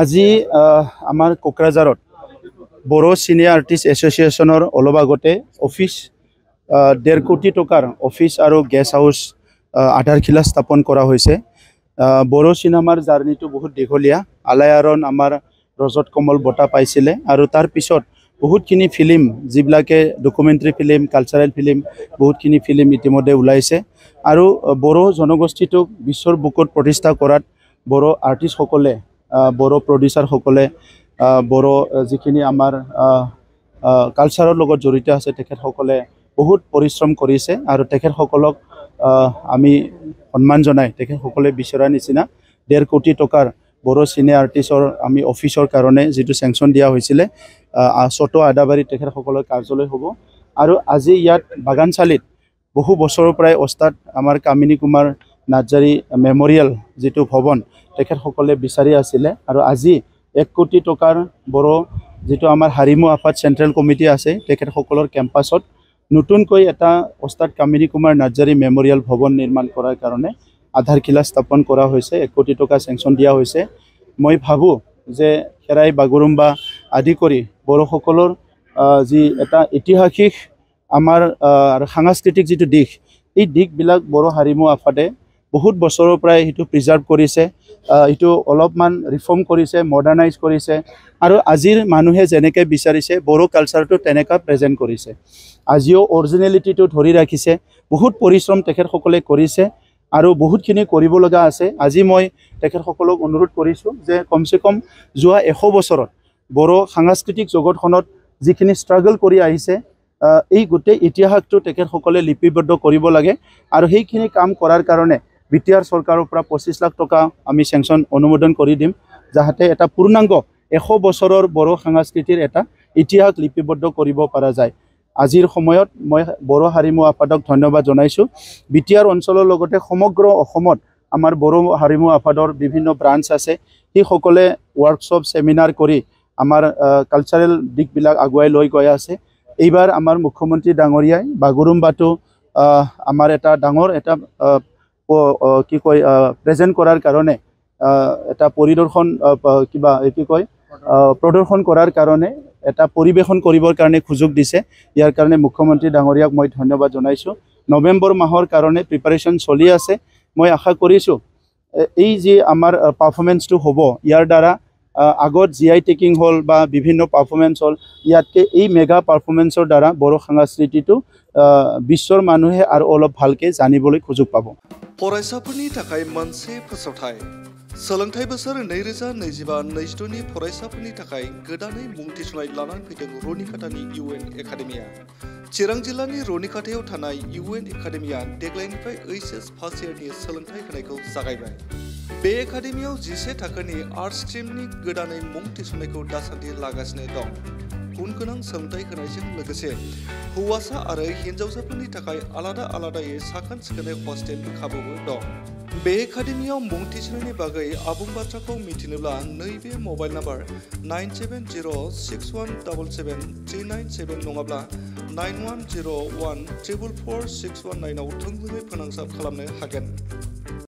আজি আমাৰ কোকৰাঝাৰত বড়ো সিনিয়ৰ আৰ্টিষ্ট এছ'চিয়েশ্যনৰ অলপ আগতে অফিচ 1.5 কোটি টকাৰ অফিচ আৰু গেষ্ট হাউচ আধাৰশিলা স্থাপন কৰা হৈছে। বড়ো চিনেমাৰ জাৰ্নিটো বহুত দীঘলীয়া। আলায়াৰন আমাৰ ৰজত কমল বঁটা পাইছিলে আৰু তাৰ পিছত বহুতখিনি ফিল্ম যিবিলাকে ডকুমেণ্টাৰী ফিল্ম কালচাৰেল ফিল্ম বহুতখিনি ফিল্ম ইতিমধ্যে ওলাইছে আৰু বড়ো জনগোষ্ঠীটোক বিশ্বৰ বুকুত প্ৰতিষ্ঠা কৰাত বড়ো আৰ্টিষ্টসকলে বড়ো প্ৰডিউচাৰসকলে বড়ো যিখিনি আমাৰ কালচাৰৰ লগত জড়িত আছে তেখেতসকলে বহুত পৰিশ্ৰম কৰিছে আৰু তেখেতসকলক আমি সন্মান জনাই তেখেতসকলে বিচৰা নিচিনা 1.5 কোটি টকাৰ বড়ো সিনিয়ৰ আৰ্টিষ্টৰ আমি অফিচৰ কাৰণে যিটো চেংচন দিয়া হৈছিলে চটো আদাবাৰীত তেখেতসকলৰ কাৰ্যালয় হ'ব আৰু আজি ইয়াত বাগানচালীত বহু বছৰৰ পৰাই ওস্তাদ আমাৰ কামিনী কুমাৰ নাৰ্জাৰী মেমৰিয়েল যিটো ভৱন তেখেতসকলে বিচাৰি আছিলে আৰু আজি 1 কোটি টকাৰ বড়ো যিটো আমাৰ হাৰিমু আফাদ চেণ্ট্ৰেল কমিটি আছে তেখেতসকলৰ কেম্পাছত নতুনকৈ এটা ওস্তাদ কামিনী কুমাৰ নাৰ্জাৰী মেমৰিয়েল ভৱন নিৰ্মাণ কৰাৰ কাৰণে আধাৰশিলা স্থাপন কৰা হৈছে। 1 কোটি টকা চেংচন দিয়া হৈছে। মই ভাবোঁ যে খেৰাই বাগুৰুম্বা আদি কৰি বড়োসকলৰ যি এটা ঐতিহাসিক আমাৰ সাংস্কৃতিক যিটো দিশ এই দিশবিলাক বড়ো হাৰিমু আফাদে বহুত বছৰৰ পৰাই সেইটো প্ৰিজাৰ্ভ কৰিছে, এইটো অলপমান ৰিফৰ্ম কৰিছে, মডাৰ্ণাইজ কৰিছে আৰু আজিৰ মানুহে যেনেকৈ বিচাৰিছে বড়ো কালচাৰটো তেনেকৈ প্ৰেজেণ্ট কৰিছে। আজিও অৰিজিনেলিটিটো ধৰি ৰাখিছে। বহুত পৰিশ্ৰম তেখেতসকলে কৰিছে আৰু বহুতখিনি কৰিব লগা আছে। আজি মই তেখেতসকলক অনুৰোধ কৰিছোঁ যে কমচে কম যোৱা 100 বছৰত বড়ো সাংস্কৃতিক জগতখনত যিখিনি ষ্ট্ৰাগল কৰি আহিছে এই গোটেই ইতিহাসটো তেখেতসকলে লিপিবদ্ধ কৰিব লাগে আৰু সেইখিনি কাম কৰাৰ কাৰণে বিটিআৰ চৰকাৰৰ পৰা 25 লাখ টকা আমি চেংচন অনুমোদন কৰি দিম যাতে এটা পূৰ্ণাংগ 100 বছৰৰ বড়ো সংস্কৃতিৰ এটা ইতিহাস লিপিবদ্ধ কৰিব পৰা যায়। আজিৰ সময়ত মই বড়ো হাৰিমু আফাদক ধন্যবাদ জনাইছোঁ। বিটিআৰ অঞ্চলৰ লগতে সমগ্ৰ অসমত আমাৰ বড়ো হাৰিমু আফাদৰ বিভিন্ন ব্ৰাঞ্চ আছে, সেইসকলে ৱৰ্কশ্বপ সেমিনাৰ কৰি আমাৰ কালচাৰেল দিশবিলাক আগুৱাই লৈ গৈ আছে। এইবাৰ আমাৰ মুখ্যমন্ত্ৰী ডাঙৰীয়াই বাগুৰুম্বাটো আমাৰ এটা ডাঙৰ এটা কি কয় প্ৰেজেণ্ট কৰাৰ কাৰণে এটা পৰিদৰ্শন কিবা কি কয় প্ৰদৰ্শন কৰাৰ কাৰণে এটা পৰিবেশন কৰিবৰ কাৰণে সুযোগ দিছে। ইয়াৰ কাৰণে মুখ্যমন্ত্ৰী ডাঙৰীয়াক মই ধন্যবাদ জনাইছোঁ। নৱেম্বৰ মাহৰ কাৰণে প্ৰিপাৰেশ্যন চলি আছে। মই আশা কৰিছোঁ এই যি আমাৰ পাৰফৰ্মেঞ্চটো হ'ব ইয়াৰ দ্বাৰা আগত GI টেকিং হ'ল বা বিভিন্ন পাৰফৰ্মেঞ্চ হ'ল ইয়াতকৈ এই মেগা পাৰফৰ্মেঞ্চৰ দ্বাৰা বড়ো সংস্কৃতিটো বিশ্বৰ মানুহে আৰু অলপ ভালকৈ জানিবলৈ সুযোগ পাব। फरायसाफोरनि थाखाय मोनसे फोसावथाय सोलोंथाइ बोसोर 2025-26 नि फरायसाफोरनि थाखाय गोदानै मुं थिसननाय लानानै फैदों रुनिकाटानि UN एकाडेमिया। चिरां जिल्लानि रुनिकाटायाव थानाय UN एकाडेमिया देग्लायनिफ्राय HS फार्स्ट इयारनि सोलोंथाइ होनायखौ जागायबाय। बे एकाडेमियाव 11 थाखोनि आर्ट्स स्ट्रीमनि गोदानै मुं थिसननायखौ दासान्दि लागासिनो दं। गुन गोनां सोलोंथाइ होनायजों लोगोसे हौवासा आरो हिन्जावसाफोरनि थाखाय आलादा आलादायै साखोन सिखोनै हस्टेलनि खाबुबो दं। बे एकाडेमियाव मुं थिसननायनि बागै आबुं बाथ्राखौ मिथिनोब्ला नैबे मबाइल नाम्बार 9706177397 नङाब्ला 9101444619 आव थोंजोङै फोनांजाब खालामनो हागोन।